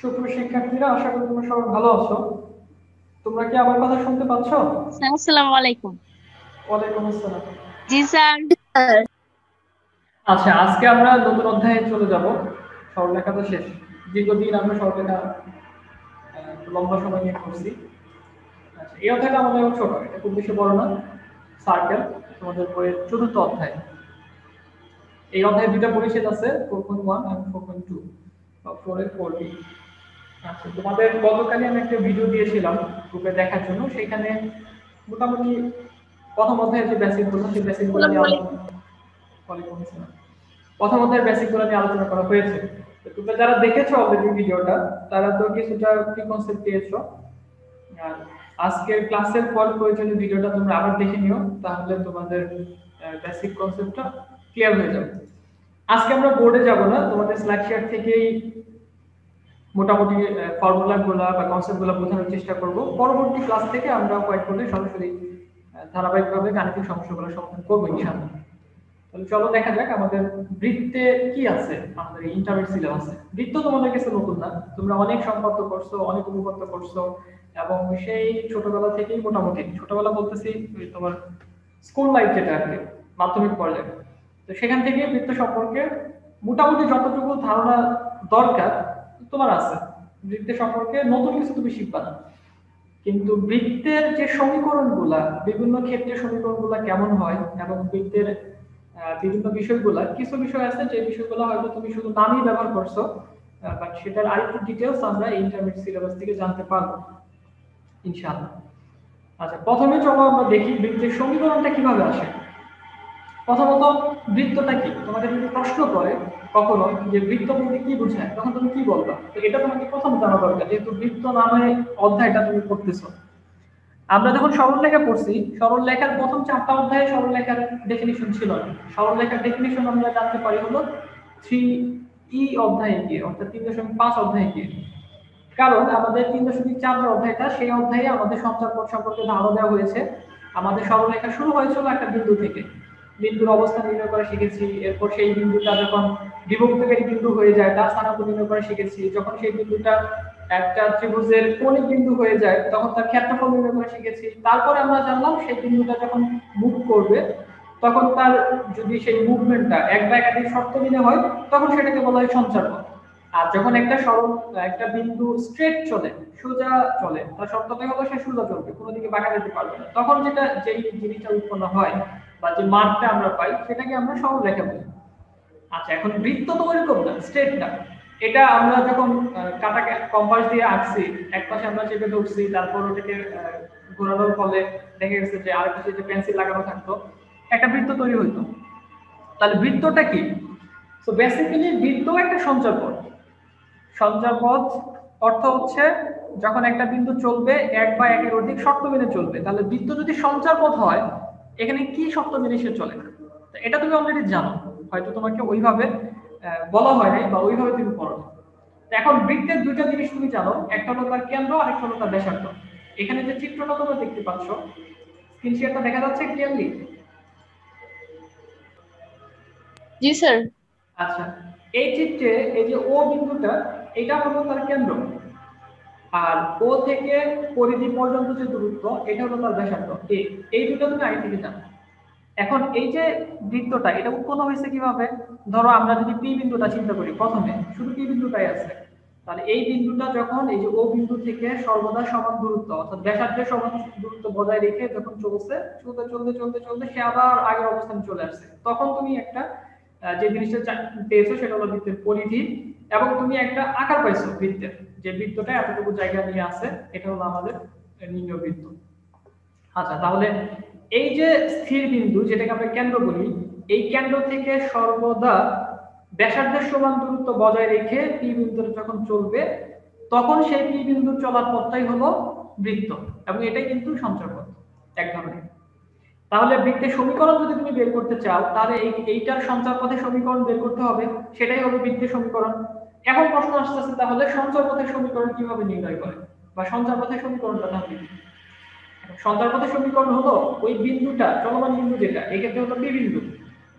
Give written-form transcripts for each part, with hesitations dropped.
সুপ্রিয় শিক্ষার্থীরা, আশা করি তোমরা সবাই ভালো আছো। তোমরা কি আমার কথা শুনতে পাচ্ছ? স্যার আসসালামু আলাইকুম। ওয়ালাইকুম আসসালাম। জি স্যার। আচ্ছা, আজকে আমরা নতুন অধ্যায়ে চলে যাব। সরলরেখা তো শেষ। দীর্ঘদিন আমরা সরলরেখা একটু লম্বা সময় নিয়ে করছি। আচ্ছা, এই অধ্যায়টা আমাদের ছোট, এটা খুব বেশি বড় না। সার্কেল তোমাদের বইয়ের চতুর্থ অধ্যায়। এই অধ্যায়ে দুইটা পরিচ্ছেদ আছে, 4.1 এবং 4.2 বা 4 এর 4b। আচ্ছা, তোমাদের গতকালই আমি একটা ভিডিও দিয়েছিলাম গ্রুপে দেখার জন্য। সেখানে মোটামুটি প্রথম অধ্যায়ের যে বেসিক গুলো, সেই বেসিক গুলো আসসালামু নিয়ে আলাইকুম। আলোচনা। ওয়ালাইকুম আসসালাম। প্রথম অধ্যায়ের বেসিক গুলো নিয়ে আলোচনা করা হয়েছে। তো তোমরা যারা দেখেছো অলরেডি ভিডিওটা, তারা তো কিছুটা প্রি কনসেপ্ট পেয়েছো। আর আজকের ক্লাসের পর প্রয়োজনীয় ভিডিওটা তোমরা আবার দেখে নিও, তাহলে তোমাদের বেসিক কনসেপ্টটা ক্লিয়ার হয়ে যাবে। আজকে আমরা বোর্ডে যাব না, তোমাদের স্লাইড শেয়ার থেকেই মোটামুটি ফর্মুলা গুলা বা কনসেপ্ট গুলা বোঝানোর চেষ্টা করব। পরবর্তী ক্লাস থেকে আমরা হোয়াইট বোর্ডে সরাসরি ধারাবাহিকভাবে গাণিতিক সমস্যাগুলো সমাধান করবো ইনশাআল্লাহ। তাহলে চলো দেখা যাক আমাদের বৃত্তে কি আছে আমাদের ইন্টারমিডিয়েট সিলেবাসে। বৃত্ত তোমাদের কাছে নতুন না, তোমরা অনেক সম্পর্ক করছো, অনেক উপপাদ্য করছো, এবং সেই ছোটবেলা থেকেই মোটামুটি, ছোটবেলা বলতেছি ওই তোমার স্কুল লাইফ যেটা আর কি, মাধ্যমিক পর্যায়ে, তো সেখান থেকে বৃত্ত সম্পর্কে মোটামুটি যতটুকু ধারণা দরকার তোমার আছে। বৃত্তের সম্পর্কে নতুন কিছু তুমি শিখবা না, কিন্তু বৃত্তের যে সমীকরণগুলা, বিভিন্ন ক্ষেত্রে সমীকরণগুলা কেমন হয় এবং বৃত্তের বিভিন্ন বিষয়গুলা, কিছু বিষয় আছে যে বিষয়গুলো হয়তো তুমি শুধু নামই ব্যবহার করছো, বাট সেটার আরেকটু ডিটেলস আমরা ইন্টারমিডিয়েট সিলেবাস থেকে জানতে পারবো ইনশাআল্লাহ। আচ্ছা, প্রথমে চলো আমরা দেখি বৃত্তের সমীকরণটা কিভাবে আসে। প্রথমত, বৃত্তটা কি? তোমাকে যদি প্রশ্ন করে কখনো যে বৃত্ত বলতে কি বোঝায়, তখন তুমি কি বলবা? তো এটা তোমাকে প্রথম জানা দরকার, যেহেতু বৃত্ত নামে অধ্যায়টা তুমি পড়তেছো। আমরা যখন সরলরেখা পড়ছি, সরলরেখার প্রথম 4টা অধ্যায়ে সরলরেখার ডেফিনিশন ছিল না। সরলরেখার ডেফিনিশন আমরা জানতে পারি হলো 3E অধ্যায়ে গিয়ে, অর্থাৎ 3.5 অধ্যায়ে গিয়ে। কারণ আমাদের 3.4 যে অধ্যায়টা, সেই অধ্যায়ে আমাদের সঞ্চারপথ সম্পর্কে ধারণা দেওয়া হয়েছে। আমাদের সরলরেখা শুরু হয়েছিল একটা বিন্দু থেকে, বিন্দুর অবস্থান নির্ণয় করা শিখেছি। এরপর সেই বিন্দুটা যখন বিভক্তকারী বিন্দু হয়ে যায়, তার স্থানাঙ্ক নির্ণয় করা শিখেছি। যখন সেই বিন্দুটা একটা ত্রিভুজের কোণিক বিন্দু হয়ে যায়, তখন তার ক্ষেত্রফল নির্ণয় করা শিখেছি। তারপরে আমরা জানলাম সেই বিন্দুটা যখন মুভ করবে, তখন তার যদি সেই মুভমেন্টটা এক বা একাধিক শর্ত মিলে হয়, তখন সেটাকে বলা হয় সঞ্চারপথ। আর যখন একটা সরল একটা বিন্দু স্ট্রেট চলে, সোজা চলে, তার শর্তটাই হলো সে সোজা চলবে, কোনো দিকে বাঁকা যেতে পারবে না, তখন যেটা যেই জিনিসটা উৎপন্ন হয় বা যে মানটা আমরা পাই, সেটাকে আমরা সরলরেখা বলি। আচ্ছা, এখন বৃত্ত তো ওইরকম না, স্ট্রেট না। এটা আমরা যখন কাটা কম্পাস দিয়ে আঁকছি, এক পাশে আমরা চেপে ধরছি, তারপর ওটাকে ঘোরানোর ফলে দেখা গেছে যে আরেক পাশে যে পেন্সিল লাগানো থাকতো, একটা বৃত্ত তৈরি হইতো। তাহলে বৃত্তটা কি? তো বেসিক্যালি বৃত্ত একটা সঞ্চারপথ। সঞ্চারপথ অর্থ হচ্ছে যখন একটা বিন্দু চলবে এক বা একের অধিক শর্ত মেনে চলবে। তাহলে বৃত্ত যদি সঞ্চারপথ হয়, এখানে কি শর্ত মেনে সে চলে? এটা তুমি অলরেডি জানো, হয়তো তোমাকে ওইভাবে বলা হয় নাই বা ওইভাবে তুমি পড়ো। এখন বৃত্তের দুইটা জিনিস তুমি জানো, একটা হলো তার কেন্দ্র আর একটা হলো তার ব্যাসার্ধ। এখানে যে চিত্রটা তোমরা দেখতে পাচ্ছ, স্ক্রিন শেয়ারটা দেখা যাচ্ছে ক্লিয়ারলি? জি স্যার। আচ্ছা, এই চিত্রে এই যে ও বিন্দুটা, এটা হলো তার কেন্দ্র, আর ও থেকে পরিধি পর্যন্ত যে দূরত্ব, এটা হলো তার ব্যাসার্ধ। এই দুটো তুমি আগে থেকে জানো। এখন এই যে বৃত্তটা, এটা উৎপন্ন হয়েছে কিভাবে? ধরো আমরা যদি পি বিন্দুটা চিন্তা করি, প্রথমে শুধু পি বিন্দুটাই আছে। তাহলে এই বিন্দুটা যখন এই যে ও বিন্দু থেকে সর্বদা সমান দূরত্ব, অর্থাৎ ব্যাসার্ধের সমান দূরত্ব বজায় রেখে যখন চলছে, চলতে চলতে চলতে চলতে সে আবার আগের অবস্থানে চলে আসছে, তখন তুমি একটা যে জিনিসটা পেয়েছো সেটা হলো বৃত্তের পরিধি। এবং তুমি একটা আকার পাইছো বৃত্তের, যে বৃত্তটা এতটুকু জায়গা নিয়ে আছে, এটা হলো আমাদের নির্ণয় বৃত্ত। আচ্ছা, তাহলে এই যে স্থির বিন্দু, যেটাকে আমরা কেন্দ্র বলি, এই কেন্দ্র থেকে সর্বদা ব্যাসার্ধের সমান দূরত্ব বজায় রেখে পি বিন্দুটা যখন চলবে, তখন সেই পি বিন্দুর চলার পথটাই হলো বৃত্ত, এবং এটাই কিন্তু সঞ্চারপথ এক ধরনের। তাহলে বৃত্তের সমীকরণ যদি তুমি বের করতে চাও, তাহলে এইটার সঞ্চারপথের সমীকরণ বের করতে হবে, সেটাই হবে বৃত্তের সমীকরণ। এখন প্রশ্ন আসতেছে, তাহলে সঞ্চারপথের সমীকরণ কিভাবে নির্ণয় করে, বা সঞ্চারপথের সমীকরণটা তাহলে কি? সঞ্চারপথের সমীকরণ হলো ওই বিন্দুটা, চলমান বিন্দু যেটা, এক্ষেত্রে হলো পি বিন্দু,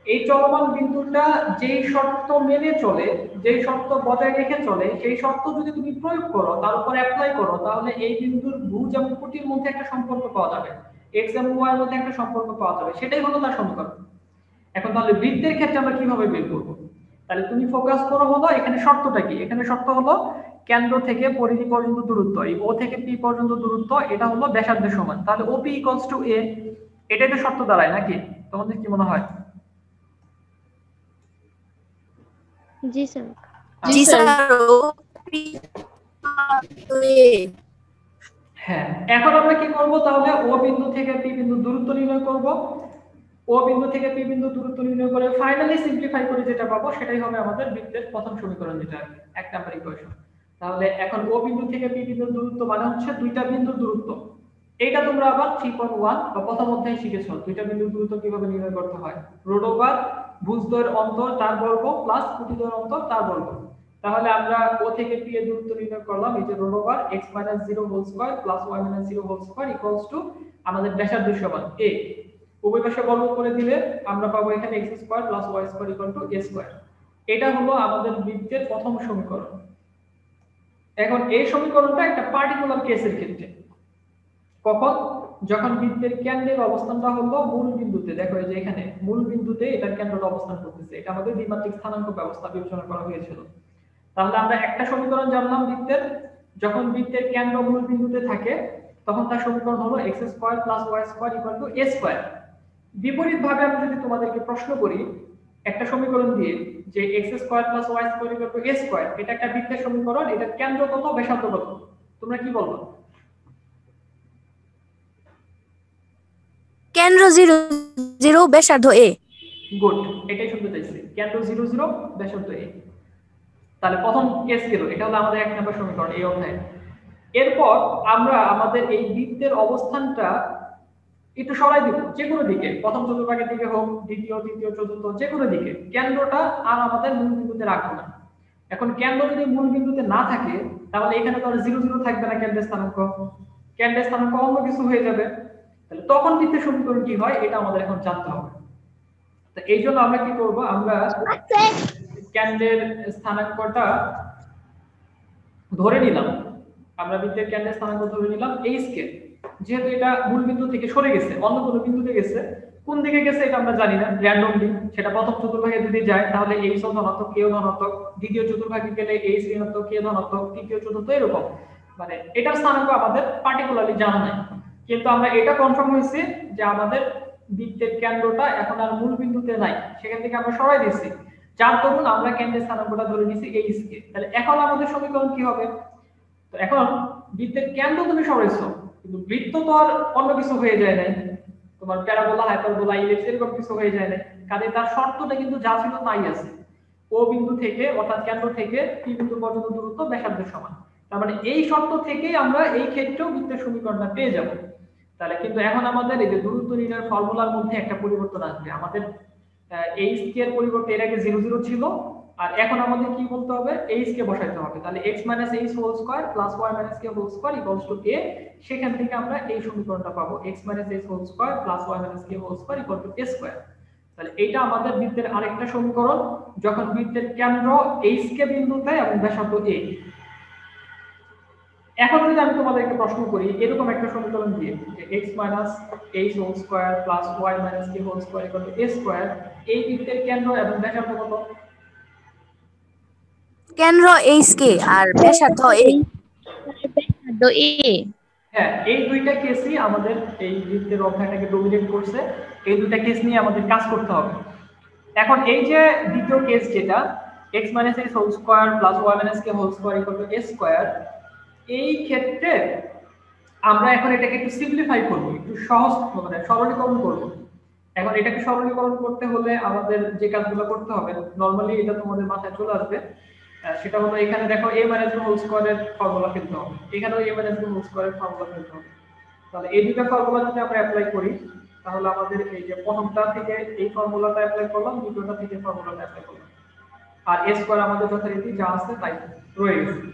এই চলমান বিন্দুটা যেই শর্ত মেনে চলে, যেই শর্ত বজায় রেখে চলে, সেই শর্ত যদি তুমি প্রয়োগ করো, তার উপর অ্যাপ্লাই করো, তাহলে এই বিন্দুর ভুজ এবং কুটির মধ্যে একটা সম্পর্ক পাওয়া যাবে, এক্স এবং ওয়াই এর মধ্যে একটা সম্পর্ক পাওয়া যাবে, সেটাই হলো তার সমীকরণ। এখন তাহলে বৃত্তের ক্ষেত্রে আমরা কিভাবে বের করব? তাহলে তুমি ফোকাস করো হলো এখানে শর্তটা কি। এখানে শর্ত হলো কেন্দ্র থেকে পরিধি পর্যন্ত দূরত্ব, এই ও থেকে পি পর্যন্ত দূরত্ব, এটা হলো ব্যাসার্ধের সমান। তাহলে ওপি ইকুয়ালস টু এ, এটাই তো শর্ত দাঁড়ায় নাকি? তোমাদের কি মনে হয়? জি স্যার। জি স্যার। হ্যাঁ, এখন আমরা কি করব? তাহলে ও বিন্দু থেকে পি বিন্দু দূরত্ব নির্ণয় করব। ও বিন্দু থেকে পি বিন্দু দূরত্ব নির্ণয় করে ফাইনালি সিম্পলিফাই করে যেটা পাবো সেটাই হবে আমাদের বৃত্তের প্রথম সমীকরণ, যেটা এক নাম্বার ইকুয়েশন। তাহলে এখন ও বিন্দু থেকে পি বিন্দুর দূরত্ব মানে হচ্ছে দুইটা বিন্দুর দূরত্ব। এইটা তোমরা আবার 3.1 বা প্রথম অধ্যায়ে শিখেছো, দুইটা বিন্দুর দূরত্ব কিভাবে নির্ণয় করতে হয়। রোড ওভার ভুজদ্বয়ের অন্তর তার বর্গ প্লাস কুটিদ্বয়ের অন্তর তার বর্গ। তাহলে আমরা ও থেকে পি এর দূরত্ব নির্ণয় করলাম, এই যে root over x - 0 whole square plus y - 0 whole square equals to আমাদের ব্যাসার্ধের সমান a। উভয় পাশে বর্গ করে দিলে আমরা পাবো এখানে x square plus y square equal to a square. এটা হলো আমাদের বৃত্তের প্রথম সমীকরণ। এখন এই সমীকরণটা একটা পার্টিকুলার কেসের ক্ষেত্রে। কখন? যখন বৃত্তের কেন্দ্রের অবস্থানটা হলো মূল বিন্দুতে। দেখো এই যে এখানে মূল বিন্দুতে এটার কেন্দ্রটা অবস্থান করতেছে, এটা আমাদের দ্বিমাত্রিক স্থানাঙ্ক ব্যবস্থা বিবেচনা করা হয়েছিল। তাহলে আমরা একটা সমীকরণ জানলাম বৃত্তের, যখন বৃত্তের কেন্দ্র মূল বিন্দুতে থাকে তখন তার সমীকরণ হলো x square plus y square equal to a square. বিপরীত ভাবে আমি যদি তোমাদেরকে প্রশ্ন করি একটা সমীকরণ দিয়ে যে x square plus y square equal to a square, এটা একটা বৃত্তের সমীকরণ, এটা কেন্দ্র কত ব্যাসার্ধ কত, তোমরা কি বলবো? কেন্দ্র 0 0 ব্যাসার্ধ a। গুড, এটাই শুনতে চাইছি, কেন্দ্র 0 0 ব্যাসার্ধ a। তাহলে প্রথম কেস গেল, এটা হলো আমাদের এক নম্বর সমীকরণ এই অধ্যায়ে। এরপর আমরা আমাদের এই বৃত্তের অবস্থানটা একটু সরাই দিব যে কোনো দিকে, প্রথম চতুর্ভাগের দিকে হোক, দ্বিতীয় তৃতীয় চতুর্থ যে কোনো দিকে, কেন্দ্রটা আর আমাদের মূল বিন্দুতে রাখবো না। এখন কেন্দ্র যদি মূল বিন্দুতে না থাকে তাহলে এখানে তো আর 0 0 থাকবে না, কেন্দ্রের স্থানাঙ্ক, কেন্দ্রের স্থানাঙ্ক অন্য কিছু হয়ে যাবে। তাহলে তখন বৃত্তের সমীকরণ কি হয় এটা আমাদের এখন জানতে হবে। তো এই জন্য আমরা কি করব, আমরা কেন্দ্রের স্থানাঙ্কটা ধরে নিলাম, আমরা বৃত্তের কেন্দ্রের স্থানাঙ্ক ধরে নিলাম h কে, যেহেতু এটা মূল বিন্দু থেকে সরে গেছে অন্য কোনো বিন্দুতে গেছে, কোন দিকে গেছে এটা আমরা জানি না র্যান্ডমলি, সেটা প্রথম চতুর্ভাগে যদি যায় তাহলে h ও ধনাত্মক k ও ধনাত্মক, দ্বিতীয় চতুর্ভাগে গেলে h ঋণাত্মক k ধনাত্মক, তৃতীয় চতুর্থ এরকম, মানে এটার স্থানাঙ্ক আমাদের পার্টিকুলারলি জানা নাই। কিন্তু আমরা এটা কনফার্ম হয়েছে যে আমাদের বৃত্তের কেন্দ্রটা এখন আর মূল বিন্দুতে নাই, সেখান থেকে আমরা সরাই দিয়েছি, যার দরুন আমরা কেন্দ্রের স্থানাঙ্কটা ধরে নিয়েছি h কে। তাহলে এখন আমাদের সমীকরণ কি হবে? তো এখন বৃত্তের কেন্দ্র তুমি সরাইছো, কিন্তু বৃত্ত তো আর অন্য কিছু হয়ে যায় নাই, তোমার প্যারাবোলা হাইপারবোলা ইলিপস এরকম কিছু হয়ে যায় নাই, কাজে তার শর্তটা কিন্তু যা ছিল তাই আছে। ও বিন্দু থেকে অর্থাৎ কেন্দ্র থেকে পি বিন্দু পর্যন্ত দূরত্ব ব্যাসার্ধের সমান, তার মানে এই শর্ত থেকেই আমরা এই ক্ষেত্রেও বৃত্তের সমীকরণটা পেয়ে যাব। তাহলে কিন্তু এখন আমাদের এই যে দূরত্ব নির্ণয়ের ফর্মুলার মধ্যে একটা পরিবর্তন আসবে, আমাদের h কে এর পরিবর্তে এর আগে 0 0 ছিল, আর এখন আমাদের কি বলতে হবে, h কে বসাইতে হবে। তাহলে x - h whole square plus y - k whole square equals to a, সেখান থেকে আমরা এই সমীকরণটা পাবো, x - h whole square plus y - k whole square equal to a square. তাহলে এটা আমাদের বৃত্তের আরেকটা সমীকরণ, যখন বৃত্তের কেন্দ্র h কে বিন্দুতে এবং ব্যাসার্ধ a। এখন যদি আমি তোমাদেরকে প্রশ্ন করি এরকম একটা সমীকরণ দিয়ে যে x - h whole square plus y - k whole square equal to a square, এই বৃত্তের কেন্দ্র এবং ব্যাসার্ধ কত? কেন্দ্র h কে আর ব্যাসার্ধ a। ব্যাসার্ধ a। হ্যাঁ, এই দুইটা কেসই আমাদের এই বৃত্তের অধ্যায়টাকে ডমিনেট করছে, এই দুইটা কেস নিয়ে আমাদের কাজ করতে হবে। এখন এই যে দ্বিতীয় কেস যেটা x - h whole square plus y - k whole square equal to a square, এই ক্ষেত্রে আমরা এখন এটাকে একটু সিম্পলিফাই করব, একটু সহজ মানে সরলীকরণ করব। এখন এটাকে সরলীকরণ করতে হলে আমাদের যে কাজগুলো করতে হবে, নরমালি এটা তোমাদের মাথায় চলে আসবে, সেটা হলো এখানে দেখো a - b হোল স্কয়ারের ফর্মুলা ফেলতে হবে, এখানেও a - b হোল স্কয়ারের ফর্মুলা ফেলতে হবে। তাহলে এই দুটো ফর্মুলা যদি আমরা অ্যাপ্লাই করি তাহলে আমাদের এই যে প্রথমটা থেকে এই ফর্মুলাটা অ্যাপ্লাই করলাম, দ্বিতীয়টা থেকে ফর্মুলাটা অ্যাপ্লাই করলাম, আর a স্কয়ার আমাদের যথারীতি যা আছে তাই রয়ে গেছে।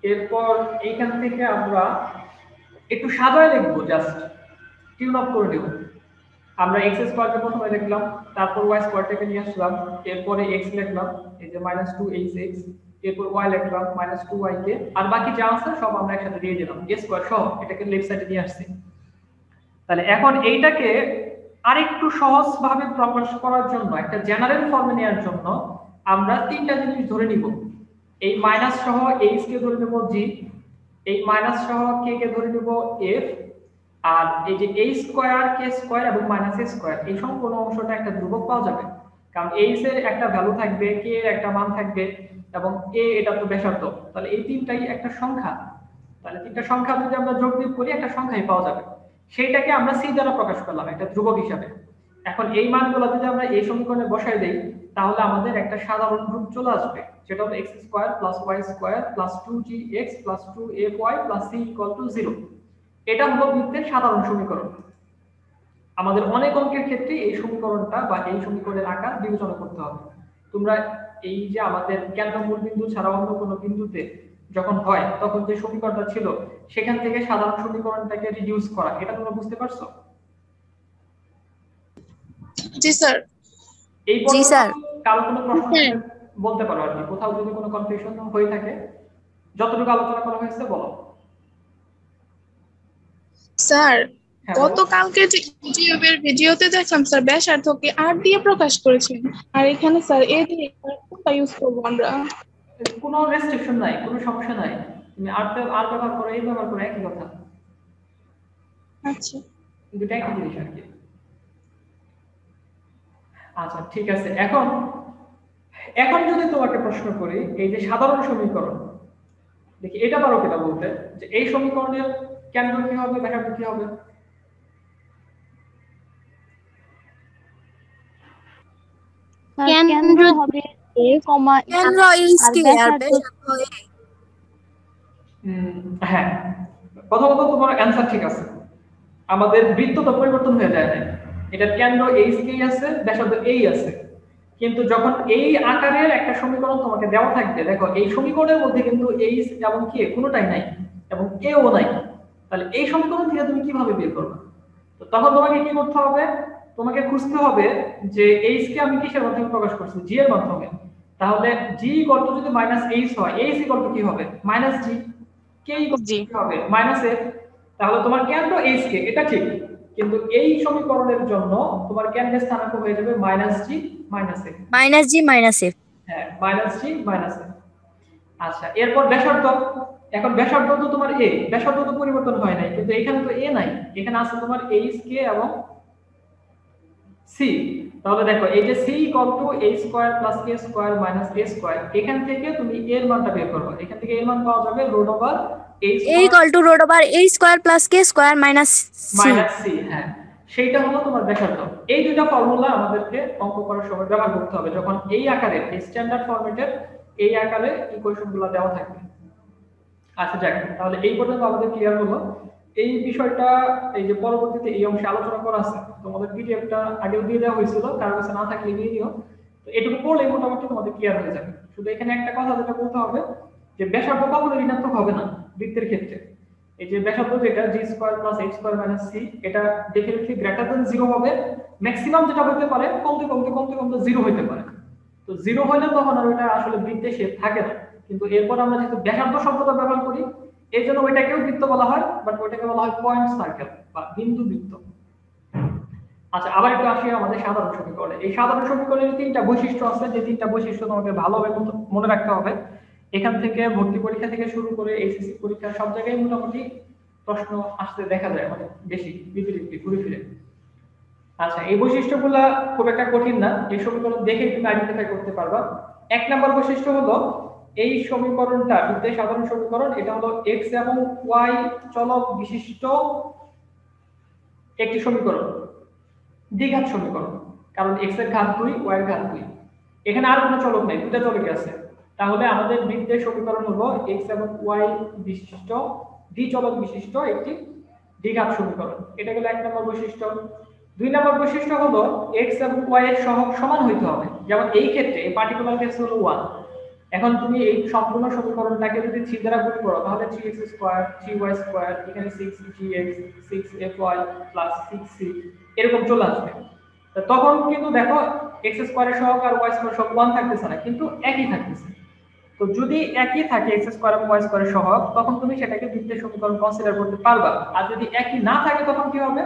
এরপর এইখান থেকে আমরা একটু সাজায় লিখবো, জাস্ট টিউন আপ করে নেব। আমরা x স্কয়ারকে প্রথমে লিখলাম, তারপর y স্কয়ারটাকে নিয়ে আসলাম, এরপরে x লিখলাম, এই যে -2hx, এরপর y লিখলাম -2y কে, আর বাকি যা আছে সব আমরা একসাথে দিয়ে দিলাম a স্কয়ার সহ, এটাকে লেফট সাইডে নিয়ে আসছি। তাহলে এখন এইটাকে আরেকটু সহজভাবে প্রকাশ করার জন্য, একটা জেনারেল ফর্মে নেওয়ার জন্য আমরা তিনটা জিনিস ধরে নিব। এই মাইনাস সহ h কে ধরে নেব g, এই মাইনাস সহ k কে ধরে নেব f, আর এই যে a স্কয়ার k স্কয়ার এবং মাইনাস a স্কয়ার, এই সম্পূর্ণ অংশটা একটা ধ্রুবক পাওয়া যাবে, কারণ h এর একটা ভ্যালু থাকবে, k এর একটা মান থাকবে এবং a এটা তো ব্যাসার্ধ, তাহলে এই তিনটাই একটা সংখ্যা। তাহলে তিনটা সংখ্যা যদি আমরা যোগ বিয়োগ করি একটা সংখ্যাই পাওয়া যাবে, সেইটাকে আমরা c দ্বারা প্রকাশ করলাম একটা ধ্রুবক হিসাবে। এখন এই মানগুলো যদি আমরা এই সমীকরণে বসাই দেই তাহলে আমাদের একটা সাধারণ রূপ চলে আসবে, যেটা হলো x square plus y square plus 2gx plus 2fy plus c equal to 0। এটা হলো বৃত্তের সাধারণ সমীকরণ। আমাদের অনেক অঙ্কের ক্ষেত্রে এই সমীকরণটা বা এই সমীকরণের আকার বিবেচনা করতে হবে। তোমরা এই যে আমাদের কেন্দ্র মূল বিন্দু ছাড়া অন্য কোনো বিন্দুতে যখন হয় তখন যে সমীকরণটা ছিল সেখান থেকে সাধারণ সমীকরণটাকে রিডিউস করা, এটা তোমরা বুঝতে পারছো? জি স্যার। এই জি স্যার। কারো কোনো প্রশ্ন থাকলে বলতে পারো, আর কি কোথাও যদি কোনো কনফিউশন হয়ে থাকে যতটুকু আলোচনা করা হয়েছে বলো। স্যার হ্যাঁ, গতকালকে যে ইউটিউবের ভিডিওতে দেখলাম স্যার ব্যাসার্ধকে আর দিয়ে প্রকাশ করেছেন, আর এখানে স্যার এ দিয়ে কোনটা ইউজ করব আমরা? কোনো রেস্ট্রিকশন নাই, কোনো সমস্যা নাই, তুমি আর ব্যবহার করো, এই ব্যবহার করো, একই কথা, আচ্ছা দুটো একই জিনিস আর কি। আচ্ছা ঠিক আছে, এখন এখন যদি তোমাকে প্রশ্ন করি এই যে সাধারণ সমীকরণ, দেখি এটা পারো কিনা বলতে, যে এই সমীকরণের কেন্দ্র কি হবে, ব্যাসার্ধ কি হবে? কেন্দ্র হবে a, কেন্দ্র আর কে আর ব্যাসার্ধ ব্যাসার্ধ a। হ্যাঁ, প্রথমত তোমার অ্যানসার ঠিক আছে, আমাদের বৃত্ত তো পরিবর্তন হয়ে যায় না, এটার কেন্দ্র এইচ কে আছে, ব্যাসার্ধ এই আছে, কিন্তু যখন এই আকারের একটা সমীকরণ তোমাকে দেওয়া থাকবে, দেখো এই সমীকরণের মধ্যে কিন্তু এইচ এবং কে কোনোটাই নাই এবং কেও নাই, তাহলে এই সমীকরণ থেকে তুমি কিভাবে বের করবে? তো তখন তোমাকে কি করতে হবে, তোমাকে খুঁজতে হবে যে এইচ কে আমি কিসের মাধ্যমে প্রকাশ করছি, জি এর মাধ্যমে, তাহলে জি ইকুয়াল টু যদি মাইনাস এইচ হয়, এইচ ইকুয়াল টু কি হবে, minus G, K equal to কি হবে, মাইনাস এফ, তাহলে তোমার কেন্দ্র এইচ কে, এটা ঠিক, কিন্তু এই সমীকরণের জন্য তোমার কেন্দ্রের স্থানাঙ্ক হয়ে যাবে মাইনাস জি মাইনাস এফ। মাইনাস জি মাইনাস এফ। হ্যাঁ, মাইনাস জি মাইনাস এফ। আচ্ছা, এরপর ব্যাসার্ধ, এখন ব্যাসার্ধ তো তোমার এ, ব্যাসার্ধ তো পরিবর্তন হয় নাই, কিন্তু এখানে তো এ নাই, এখানে আছে তোমার এইচ কে এবং সি, তাহলে দেখো এই যে c equal to a square plus k square minus a square, এখান থেকে তুমি এর মানটা বের করবে, এখান থেকে এর মান পাওয়া যাবে root over a a square equal to root over a square plus k square minus c। C, হ্যাঁ, সেইটা হলো তোমার ব্যাসার্ধ। এই দুটো ফর্মুলা আমাদেরকে অঙ্ক করার সময় ব্যবহার করতে হবে যখন এই আকারে, এই স্ট্যান্ডার্ড ফরম্যাটের এই আকারে ইকুয়েশনগুলো দেওয়া থাকবে। আচ্ছা যাক, তাহলে এই পর্যন্ত আমাদের ক্লিয়ার হলো এই বিষয়টা। এই যে পরবর্তীতে এই অংশে আলোচনা করা আছে, তোমাদের পিডিএফটা আগেও দিয়ে দেওয়া হয়েছিল, কারো কাছে না থাকলে দিয়ে দিও, তো এটুকু পড়লেই মোটামুটি তোমাদের ক্লিয়ার হয়ে যাবে। শুধু এখানে একটা কথা যেটা বলতে হবে যে ব্যাসার্ধ কখনো ঋণাত্মক হবে না বৃত্তের ক্ষেত্রে। এই যে ব্যাসার্ধ যেটা g square plus h square minus c, এটা ডেফিনেটলি গ্রেটার দ্যান 0 হবে, ম্যাক্সিমাম যেটা হতে পারে কমতে কমতে কমতে কমতে 0 হতে পারে। তো 0 হলে তখন আর ওটা আসলে বৃত্তে শেপ থাকে না, কিন্তু এরপর আমরা যেহেতু ব্যাসার্ধ শব্দটা ব্যবহার করি এই জন্য ওইটাকেও বৃত্ত বলা হয়, বাট ওইটাকে বলা হয় পয়েন্ট সার্কেল বা বিন্দু বৃত্ত। আচ্ছা, আবার একটু আসি আমাদের সাধারণ সমীকরণে। এই সাধারণ সমীকরণের তিনটা বৈশিষ্ট্য আছে, যে তিনটা বৈশিষ্ট্য তোমাকে ভালোভাবে মনে রাখতে হবে। এখান থেকে ভর্তি পরীক্ষা থেকে শুরু করে এইচএসসি পরীক্ষা সব জায়গায় মোটামুটি প্রশ্ন আসতে দেখা যায়, মানে বেশি বিপরীত ঘুরে ফিরে। আচ্ছা, এই বৈশিষ্ট্যগুলো খুব একটা কঠিন না, এই সমীকরণ দেখে তুমি আইডেন্টিফাই করতে পারবা। এক নম্বর বৈশিষ্ট্য হলো এই সমীকরণটা বৃত্তের সাধারণ সমীকরণ, এটা হলো x এবং y চলক বিশিষ্ট একটি সমীকরণ, দ্বিঘাত সমীকরণ, কারণ x এর ঘাত 2, y এর ঘাত 2, এখানে আর কোনো চলক নাই, দুটো চলক আছে। তাহলে আমাদের বৃত্তের সমীকরণ হলো x এবং y বিশিষ্ট দ্বিচলক বিশিষ্ট একটি দ্বিঘাত সমীকরণ, এটা হলো এক নম্বর বৈশিষ্ট্য। দুই নম্বর বৈশিষ্ট্য হলো x এবং y এর সহগ সমান হইতে হবে, যেমন এই ক্ষেত্রে এই পার্টিকুলার কেস হলো 1, এখন তুমি এই সম্পূর্ণ সমীকরণটাকে যদি 3 দ্বারা গুণ করো তাহলে 3x স্কয়ার 3y স্কয়ার এখানে 6gx 6fy 6c এরকম চলে আসবে। তখন কিন্তু দেখো x স্কয়ারের সহগ আর y স্কয়ার সহগ 1 থাকতেছে না, কিন্তু একই থাকতেছে। তো যদি একই থাকে x স্কয়ার এবং y স্কয়ারের সহগ, তখন তুমি সেটাকে বৃত্তের সমীকরণ কনসিডার করতে পারবা। আর যদি একই না থাকে তখন কি হবে?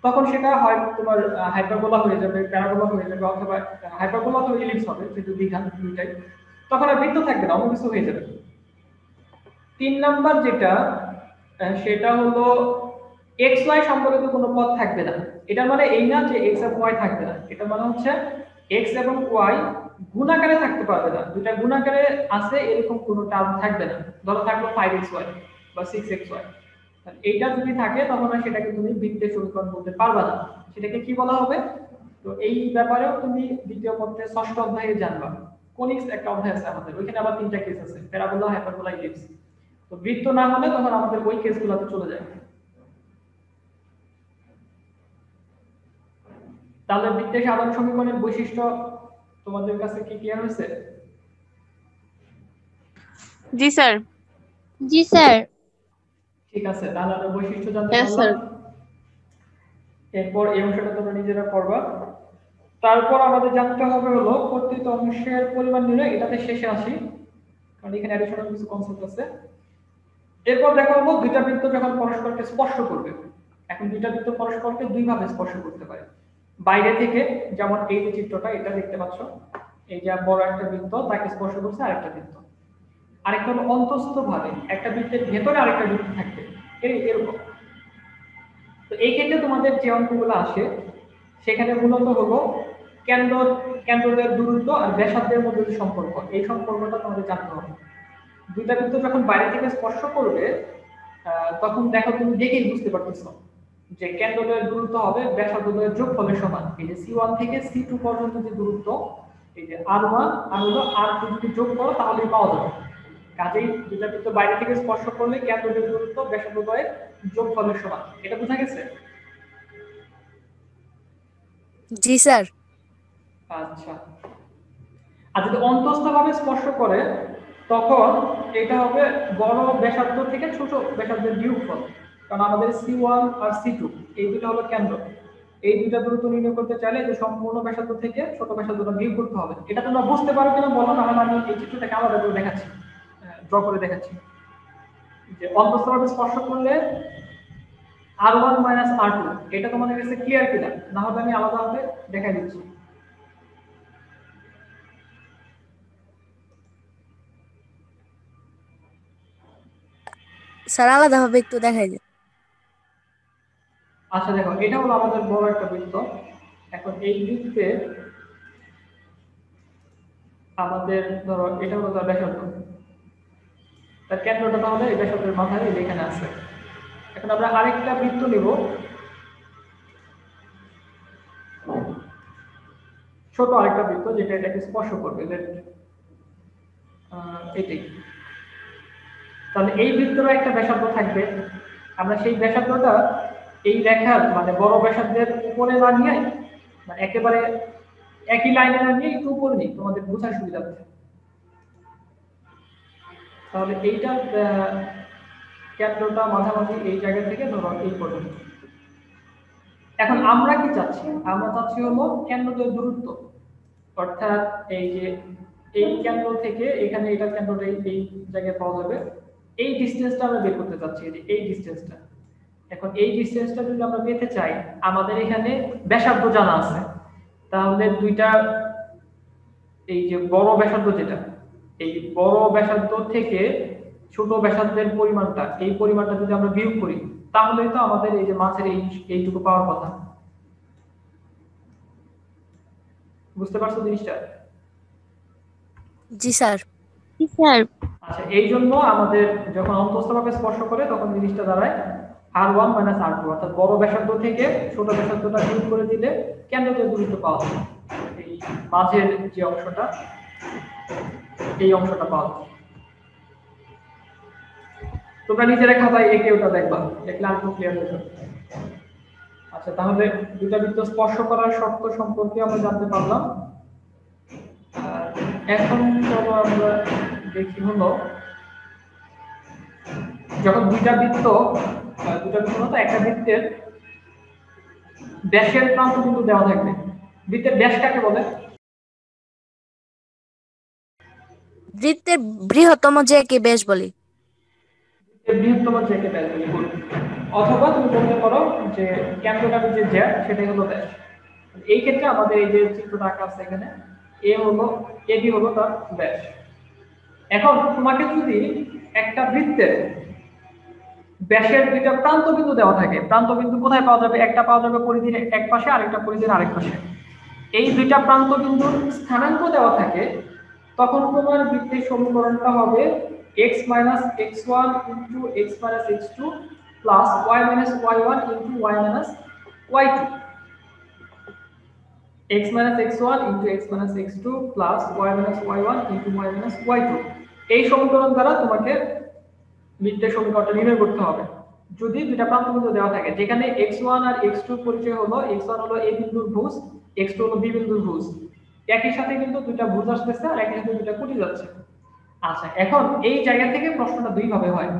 তখন সেটা হয় তোমার হাইপারবোলা হয়ে যাবে, প্যারাবোলা হয়ে যাবে, অথবা হাইপারবোলা অথবা ইলিপস হবে, যেহেতু দ্বিঘাত দুইটাই। তখন আর বৃত্ত থাকবে না, অন্য কিছু হয়ে যাবে। 3 নাম্বার যেটা সেটা হলো xy সম্পর্কিত কোনো পদ থাকবে না। এটা মানে এই না যে x এবং y থাকবে না, এটা মানে হচ্ছে x এবং y গুণাকারে থাকতে পারবে না। দুইটা গুণাকারে আছে এরকম কোনো টার্ম থাকবে না। ধরো থাকলো 5xy বা 6xy, এইটা যদি থাকে তখন আর সেটাকে তুমি বৃত্তের সমীকরণ বলতে পারবে না। সেটাকে কি বলা হবে? তো এই ব্যাপারেও তুমি দ্বিতীয় পত্রের 6ষ্ঠ অধ্যায়ে জানবা। কোনিক্স একটা অধ্যায় আছে আমাদের, ওইখানে আবার 3টা কেস আছে, প্যারাবোলা, হাইপারবোলা, ইলিপস। তো বৃত্ত না হলে তখন আমাদের ওই কেসগুলোতে চলে যায়। তাহলে বৃত্তের সাধারণ সমীকরণের বৈশিষ্ট্য তোমাদের কাছে কি ক্লিয়ার হয়েছে? জি স্যার। জি স্যার। ঠিক আছে, তাহলে আমরা বৈশিষ্ট্য জানতে হ্যাঁ পারলাম। স্যার। এরপর এই অংশটা তোমরা নিজেরা পড়বা। তারপর আমাদের জানতে হবে হলো কর্তৃত অংশের পরিমাণ নির্ণয়। এটাতে শেষে আসি, কারণ এখানে অ্যাডিশনাল কিছু কনসেপ্ট আছে। এরপর দেখা হলো দুইটা বৃত্ত যখন পরস্পরকে স্পর্শ করবে। এখন দুইটা বৃত্ত পরস্পরকে দুই ভাবে স্পর্শ করতে পারে। বাইরে থেকে, যেমন এই যে চিত্রটা এটা দেখতে পাচ্ছ, এই যে বড় একটা বৃত্ত তাকে স্পর্শ করছে আরেকটা বৃত্ত। আরেকটা হলো অন্তঃস্থ ভাবে, একটা বৃত্তের ভেতরে আরেকটা বৃত্ত থাকবে, এরকম। তো এই ক্ষেত্রে তোমাদের যে অঙ্কগুলো আসে সেখানে মূলত হলো কেন্দ্রদের দূরত্ব আর ব্যাসার্ধের মধ্যে যে সম্পর্ক, এই সম্পর্কটা তোমাদের জানতে হবে। দুইটা বৃত্ত যখন বাইরে থেকে স্পর্শ করবে তখন দেখো তুমি দেখেই বুঝতে পারতেছো যে কেন্দ্রদের দূরত্ব হবে ব্যাসার্ধের যোগফলের সমান। এই যে C1 থেকে C2 পর্যন্ত যে দূরত্ব, এই যে R1 আর হলো R2 যদি যোগ করো তাহলেই পাওয়া যাবে। কাজেই দুইটা বৃত্ত বাইরে থেকে স্পর্শ করলে কেন্দ্রদের দূরত্ব ব্যাসার্ধের যোগফলের সমান। এটা বোঝা গেছে? জি স্যার। আচ্ছা, আর যদি অন্তঃস্থভাবে স্পর্শ করে তখন এটা হবে বড় ব্যাসার্ধ থেকে ছোট ব্যাসার্ধের বিয়োগফল। কারণ আমাদের C1 আর C2 এই দুটো হলো কেন্দ্র। এই দুইটা দূরত্ব নির্ণয় করতে চাইলে যে সম্পূর্ণ ব্যাসার্ধ থেকে ছোট ব্যাসার্ধটা বিয়োগ করতে হবে। এটা তোমরা বুঝতে পারো কিনা বলো, না হলে আমি এই চিত্রটাকে আলাদা করে দেখাচ্ছি, ড্র করে দেখাচ্ছি। যে অন্তঃস্থভাবে স্পর্শ করলে R1 - R2 এটা তোমাদের কাছে ক্লিয়ার কিনা, না হলে আমি আলাদাভাবে দেখাই দিচ্ছি। স্যার আলাদাভাবে একটু দেখাই দিন। আচ্ছা দেখো, এটা হলো আমাদের বড় একটা বৃত্ত। এখন এই বৃত্তে আমাদের ধরো এটা হলো তার ব্যাসার্ধ, তার কেন্দ্রটা তাহলে এই ব্যাসার্ধের মাথায় এখানে আছে। এখন আমরা আরেকটা বৃত্ত নিব, ছোট আরেকটা বৃত্ত যেটা এটাকে স্পর্শ করবে, এটাই। তাহলে এই বৃত্তের একটা ব্যাসার্ধ থাকবে। আমরা সেই ব্যাসার্ধটা এই রেখার মানে বড় ব্যাসার্ধের উপরে না নিয়ে, মানে একেবারে একই লাইনে না নিয়ে একটু উপরে নিই, তোমাদের বোঝার সুবিধা হবে। তাহলে এইটা কেন্দ্রটা মাঝামাঝি এই জায়গা থেকে ধরো এই পর্যন্ত। এখন আমরা কি চাচ্ছি? আমরা চাচ্ছি হলো কেন্দ্রদের দূরত্ব, অর্থাৎ এই যে এই কেন্দ্র থেকে এখানে এটা কেন্দ্রটা এই জায়গায় পাওয়া যাবে, এই ডিসটেন্সটা আমরা বের করতে চাচ্ছি, এই ডিসটেন্সটা। এখন এই ডিসটেন্সটা যদি আমরা পেতে চাই, আমাদের এখানে ব্যাসার্ধ জানা আছে, তাহলে দুইটা এই যে বড় ব্যাসার্ধ যেটা, এই বড় ব্যাসার্ধ থেকে ছোট ব্যাসার্ধের পরিমাণটা, এই পরিমাণটা যদি আমরা বিয়োগ করি তাহলে তো আমাদের এই যে মাঝের এইটুকু পাওয়ার কথা। বুঝতে পারছো জিনিসটা? জি স্যার। জি স্যার। আচ্ছা, এই জন্য আমাদের যখন অন্তঃস্থভাবে স্পর্শ করে তখন জিনিসটা দাঁড়ায় R1 - R2, অর্থাৎ বড় ব্যাসার্ধ থেকে ছোট ব্যাসার্ধটা বিয়োগ করে দিলে কেন্দ্রদের দূরত্ব পাওয়া যায়। এই মাঝের যে অংশটা, এই অংশটা পাওয়া যায়। তোমরা নিজেরা খাতায় এঁকে ওটা দেখবা, দেখলে আরেকটু ক্লিয়ার হয়ে যাবে। আচ্ছা, তাহলে দুটা বৃত্ত স্পর্শ করার শর্ত সম্পর্কে আমরা জানতে পারলাম। এখন চলো আমরা দেখি হলো যখন দুইটা বৃত্ত তো একটা বৃত্তের ব্যাসের প্রান্ত কিন্তু দেওয়া থাকবে। বৃত্তের ব্যাস কাকে বলে? বৃত্তের বৃহত্তম জ্যাকে ব্যাস বলে। বৃহত্তম জ্যাকে ব্যাস বলে। গুড। অথবা তুমি বলতে পারো যে কেন্দ্রগামী যে জ্যা সেটাই হলো ব্যাস। এই ক্ষেত্রে আমাদের এই যে চিত্রটা আঁকা আছে এখানে এবি হলো তার ব্যাস। এখন তোমাকে যদি একটা বৃত্তের ব্যাসের দুইটা প্রান্ত বিন্দু দেওয়া থাকে, প্রান্ত বিন্দু কোথায় পাওয়া যাবে? একটা পাওয়া যাবে পরিধির এক পাশে, আরেকটা পরিধির আরেক পাশে। এই দুইটা প্রান্ত বিন্দুর স্থানাঙ্ক দেওয়া থাকে, তখন তোমার বৃত্তের সমীকরণটা হবে x - x1 * x - x2 plus y - y1 * y - y2। x - x1 * x - x2 plus y - y1 * y - y2। এই সমীকরণ দ্বারা তোমাকে বৃত্তের সমীকরণটা নির্ণয় করতে হবে যদি দুইটা প্রান্ত বিন্দু দেওয়া থাকে, যেখানে x1 আর x2 পরিচয় হলো x1 হলো a বিন্দুর ভুজ, x2 হলো b বিন্দুর ভুজ। একই সাথে কিন্তু দুইটা ভুজ আসতেছে আর একই সাথে দুইটা কুটি যাচ্ছে। আচ্ছা, এখন এই জায়গা থেকে প্রশ্নটা দুই ভাবে হয়।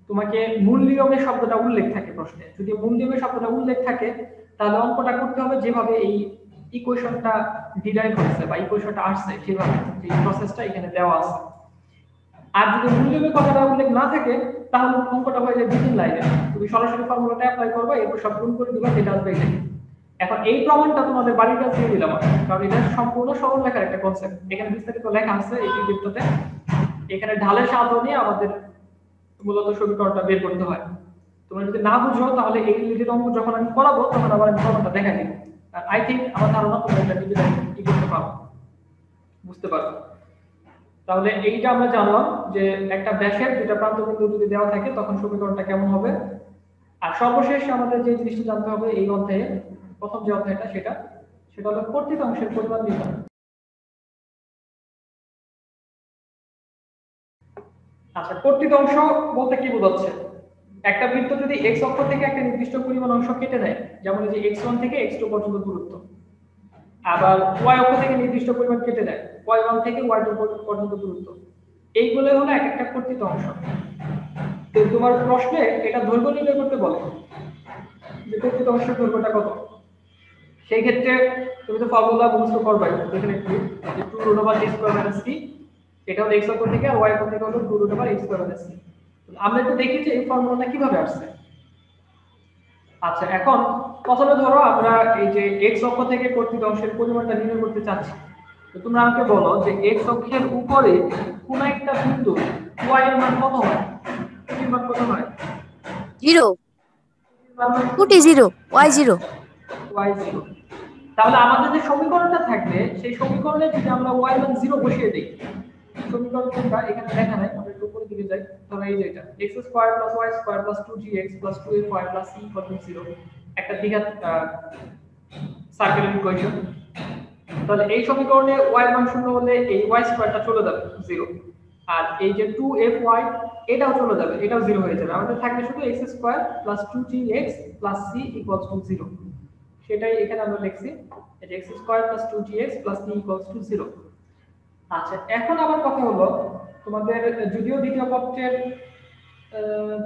তোমাকে মূল নিয়মের শব্দটা উল্লেখ থাকে প্রশ্নে। যদি মূল নিয়মের শব্দটা উল্লেখ থাকে তাহলে অঙ্কটা করতে হবে যেভাবে এই ইকুয়েশনটা ডিরাইভ হচ্ছে বা ইকুয়েশনটা আসছে সেভাবে, এই প্রসেসটা এখানে দেওয়া আছে। আর যদি মূল নিয়মের কথাটা উল্লেখ না থাকে তাহলে অঙ্কটা হয়ে যায় দ্বিতীয় লাইনে। তুমি সরাসরি ফর্মুলাটা অ্যাপ্লাই করবে, এরপর সব গুণ করে দিবা, যেটা আসবে এটাই। এখন এই প্রমাণটা তোমাদের বাড়ির কাছে দিয়ে দিলাম, কারণ এটা সম্পূর্ণ সরল লেখার একটা কনসেপ্ট। এখানে বিস্তারিত লেখা আছে এই বৃত্ততে। এখানে ঢালের সাহায্য নিয়ে আমাদের মূলত সমীকরণটা বের করতে হয়। তোমরা যদি না বুঝো তাহলে এই রিলেটেড অঙ্ক যখন আমি করাবো তখন আবার আমি প্রমাণটা দেখাই দিব। আর আই থিংক আমার ধারণা তোমরা এটা নিজেরা কি করতে পারো, বুঝতে পারো। তাহলে এইটা আমরা জানলাম যে একটা ব্যাসের দুইটা প্রান্ত বিন্দু যদি দেওয়া থাকে তখন সমীকরণটা কেমন হবে। আর সর্বশেষ আমাদের যে জিনিসটা জানতে হবে এই অধ্যায়ে, প্রথম যে অধ্যায়টা সেটা হলো কর্তৃক অংশের পরিমাণ নির্ণয়। আচ্ছা, কর্তৃক অংশ বলতে কি বোঝাচ্ছে? একটা বৃত্ত যদি x অক্ষ থেকে একটা নির্দিষ্ট পরিমাণ অংশ কেটে নেয়, যেমন এই যে x1 থেকে x2 পর্যন্ত দূরত্ব, আবার y অক্ষ থেকে নির্দিষ্ট পরিমাণ কেটে দেয় y1 থেকে y2 পর্যন্ত দূরত্ব, এইগুলো হলো এক একটা কর্তৃক অংশ। তো তোমার প্রশ্নে এটা দৈর্ঘ্য নির্ণয় করতে বলে যে কর্তৃক অংশের দৈর্ঘ্যটা কত। সেই ক্ষেত্রে তুমি তো ফর্মুলা মুখস্থ করবে, এখানে একটু যে 2√d² - c, এটা হলো x অক্ষ থেকে আর y অক্ষ থেকে হলো 2√x² - c। আমরা একটু দেখি যে এই ফর্মুলাটা কিভাবে আসছে। আচ্ছা, এখন প্রথমে ধরো আমরা এই যে x অক্ষ থেকে কর্তৃক অংশের পরিমাণটা নির্ণয় করতে চাচ্ছি। তো তোমরা আমাকে বলো যে x অক্ষের উপরে কোন একটা বিন্দু y এর মান কত হয়? এর মান কত হয়? 0 কুটি 0 y 0। y0। তাহলে আমাদের যে সমীকরণটা থাকবে সেই সমীকরণে যদি আমরা y মান 0 বসিয়ে দেই, সমীকরণটা এখানে লেখা নাই, আমরা একটু উপরের দিকে যাই। ধরো এই যে এটা x² + y² + 2gx + 2fy + c = 0, একটা দ্বিঘাত সার্কেলের ইকুয়েশন। তাহলে এই সমীকরণে y এর মান 0 হলে এই y² চলে যাবে 0, আর এই যে 2fy এটাও চলে যাবে, এটাও 0 হয়ে যাবে। আমাদের থাকবে শুধু x² + 2gx + c = 0। সেটাই এখানে আমরা লিখছি, এই যে x² + 2gx + c = 0। আচ্ছা, এখন আবার কথা হলো তোমাদের যদিও দ্বিতীয় পত্রের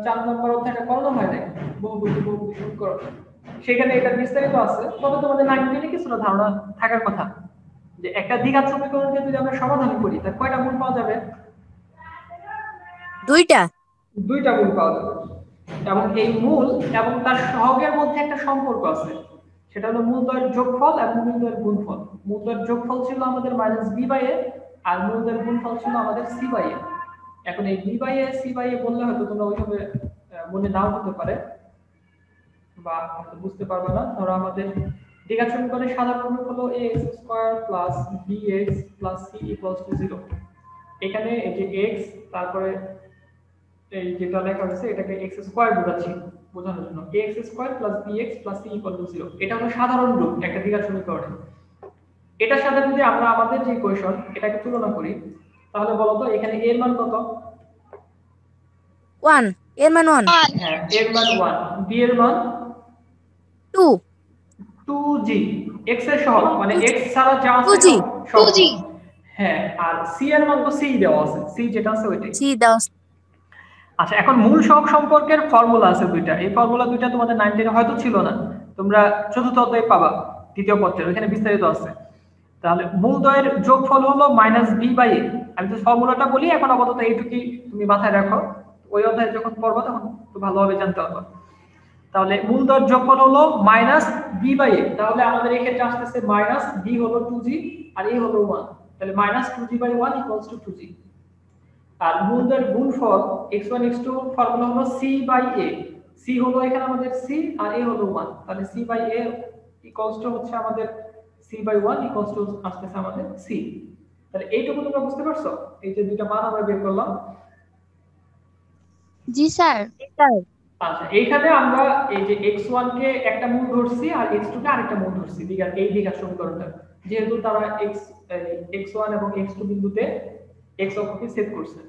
4 নম্বর অধ্যায়টা করানো হয় নাই, বহুভুজ সমীকরণ, সেখানে এটা বিস্তারিত আছে, তবে তোমাদের 9 কিছুটা ধারণা থাকার কথা যে একটা দ্বিঘাত সমীকরণকে যদি আমরা সমাধান করি তাহলে কয়টা মূল পাওয়া যাবে? দুইটা মূল পাওয়া যাবে। এবং এই মূল এবং তার সহগের মধ্যে একটা সম্পর্ক আছে, সেটা হলো মূলদ্বয়ের যোগফল এবং মূলদ্বয়ের গুণফল। মূলদ্বয়ের যোগফল ছিল আমাদের -b/a আর মূলদ্বয়ের গুণফল ছিল আমাদের c/a। এখন এই b/a c/a বললে হয়তো তোমরা ওইভাবে মনে নাও হতে পারে বা হয়তো বুঝতে পারবে না। ধরো আমাদের দ্বিঘাত সমীকরণের সাধারণ রূপ হলো ax² + bx + c = 0। এখানে এই যে x, তারপরে এই যেটা লেখা আছে এটাকে x² বোঝাচ্ছি, বোঝানোর জন্য ax² + bx + c = 0। এটা হলো সাধারণ রূপ একটা দ্বিঘাত সমীকরণের। এটার সাথে যদি আমরা আমাদের যে ইকুয়েশন এটাকে তুলনা করি তাহলে বলো তো এখানে a এর মান কত? 1 এর মান 1। হ্যাঁ, a এর মান 1, b এর মান 2 2g, x এর সহগ মানে x ছাড়া যা আছে 2g সব। হ্যাঁ, আর সি এর মান তো সি দেওয়া আছে, সি যেটা আছে ওইটাই। সি দাও। আচ্ছা, এখন মূল সহগ সম্পর্কের ফর্মুলা আছে দুইটা। এই ফর্মুলা দুইটা তোমাদের 9 10 হয়তো ছিল না, তোমরা চতুর্থ অধ্যায়ে পাবা, তৃতীয় পত্রের ওখানে বিস্তারিত আছে। তাহলে মূলদ্বয়ের যোগফল হলো -b/a। আমি তো ফর্মুলাটা বলি, এখন আপাতত এইটুকুই তুমি মাথায় রাখো, ওই অধ্যায়ে যখন পড়বা তখন একটু ভালোভাবে জানতে পারবা। তাহলে মূলদ্বয়ের যোগফল হলো -b/a। তাহলে আমাদের এই ক্ষেত্রে আসতেছে -b হলো 2g আর a হলো 1, তাহলে -2g/1 = 2g। আর মূলদ্বয়ের গুণফল x1 x2 ফর্মুলা হলো c/a। c হলো এখানে আমাদের c আর a হলো 1, তাহলে c/a হচ্ছে আমাদের c/1 আসতেছে আমাদের c। তাহলে এইটুকু তোমরা বুঝতে পারছো? এই যে দুইটা মান আমরা বের করলাম। জি স্যার। আচ্ছা, এইখানে আমরা এই যে x1 কে একটা মূল ধরছি আর x2 কে আরেকটা মূল ধরছি, এই দ্বিঘাত সমীকরণটা, যেহেতু তারা x1 এবং x2 বিন্দুতে x অক্ষকে ছেদ করছে।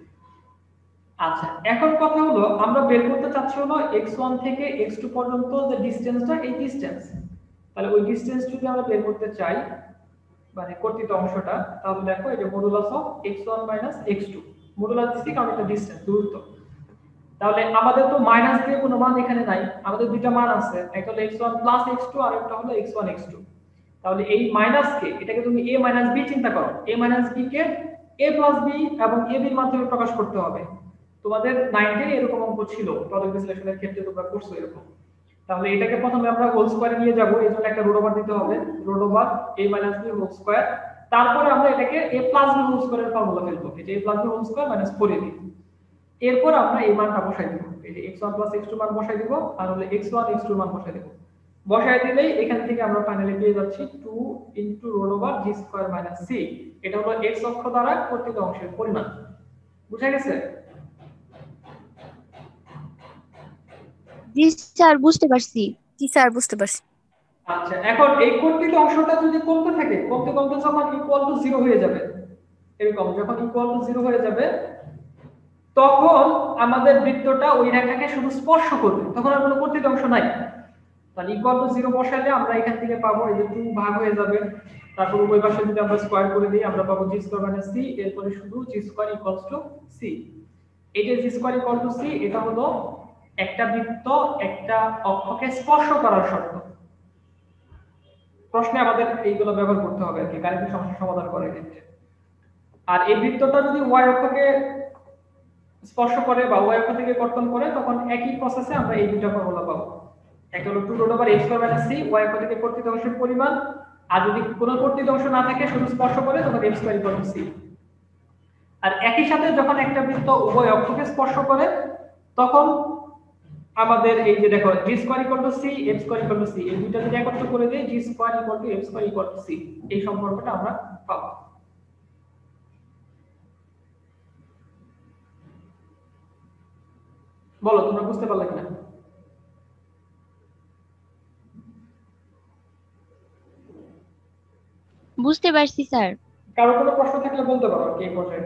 আচ্ছা, এখন কথা হলো আমরা বের করতে চাচ্ছি হলো x1 থেকে x2 পর্যন্ত যে ডিসটেন্সটা, এই ডিসটেন্স। তাহলে ওই ডিসটেন্স যদি আমরা বের করতে চাই, মানে কর্তৃত অংশটা, তাহলে দেখো এই যে modulus of x1 - x2, modulus দিছি কারণ এটা ডিসটেন্স, দূরত্ব। তাহলে আমাদের তো মাইনাস দিয়ে কোনো মান এখানে নাই, আমাদের দুইটা মান আছে, একটা হলো x1 + x2 আর একটা হলো x1 x2। তাহলে এই মাইনাস কে, এটাকে তুমি a - b চিন্তা করো, a - b K a + b এবং a b এর মাধ্যমে প্রকাশ করতে হবে। তোমাদের 9 এ এরকম অঙ্ক ছিল, প্রদত্ত বিশ্লেষণের ক্ষেত্রে তোমরা করছো এরকম। তাহলে এটাকে প্রথমে আমরা হোল স্কয়ারে নিয়ে যাব, এর জন্য একটা রুট ওভার দিতে হবে, root over a - b whole square. তারপরে আমরা এটাকে a + b হোল স্কয়ারের ফর্মুলা ফেলবো, এই যে a + b whole square - 4ab। এরপর আমরা এই মানটা বসাই দিব, এই যে x1 + x2 মান বসাই দিব, আর হলো x1 x2 মান বসাই দেব। বসাই দিলেই এখান থেকে আমরা ফাইনালি পেয়ে যাচ্ছি 2 * g² - c। এটা হলো x অক্ষ দ্বারা কর্তিত অংশের পরিমাণ। বুঝা গেছে? জি স্যার, বুঝতে পারছি। জি স্যার, বুঝতে পারছি। আচ্ছা, এখন এই কর্তৃত অংশটা যদি কমতে থাকে, কমতে কমতে যখন ইকুয়াল টু 0 হয়ে যাবে, এরকম যখন ইকুয়াল টু 0 হয়ে যাবে, তখন আমাদের বৃত্তটা ওই রেখাকে শুধু স্পর্শ করবে, তখন আর কোনো কর্তৃত অংশ নাই। তাহলে ইকুয়াল টু 0 বসাইলে আমরা এখান থেকে পাবো এই যে 2 ভাগ হয়ে যাবে, তারপর উভয় পাশে যদি আমরা স্কয়ার করে দিই আমরা পাবো g² - c, এরপরে শুধু g² = c। এই যে g² = c, এটা হলো একটা বৃত্ত একটা অক্ষকে স্পর্শ করার শর্ত। প্রশ্নে আমাদের এইগুলো ব্যবহার করতে হবে আর কি, গাণিতিক সমস্যা সমাধান করার ক্ষেত্রে। আর এই বৃত্তটা যদি y অক্ষকে স্পর্শ করে বা y অক্ষ থেকে কর্তন করে, তখন একই প্রসেসে আমরা এই দুটো ফর্মুলা পাবো। একটা হলো 2√x² - c, y অক্ষ থেকে কর্তৃত অংশের পরিমাণ, আর যদি কোনো কর্তৃত অংশ না থাকে শুধু স্পর্শ করে, তখন x² = c। আর একই সাথে যখন একটা বৃত্ত উভয় অক্ষকে স্পর্শ করে, তখন আমাদের এই যে দেখো g² = c, f² = c, এই দুটো যদি একত্র করে দেই g² = f² = c, এই সম্পর্কটা আমরা পাবো। বলো তোমরা বুঝতে পারলে কিনা? বুঝতে পারছি স্যার। কারো কোনো প্রশ্ন থাকলে বলতে পারো কি এই পর্যায়ে।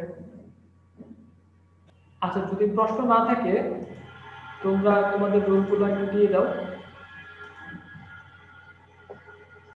আচ্ছা, যদি প্রশ্ন না থাকে তোমরা তোমাদের রোল প্রোগ্রাম দিয়ে দাও।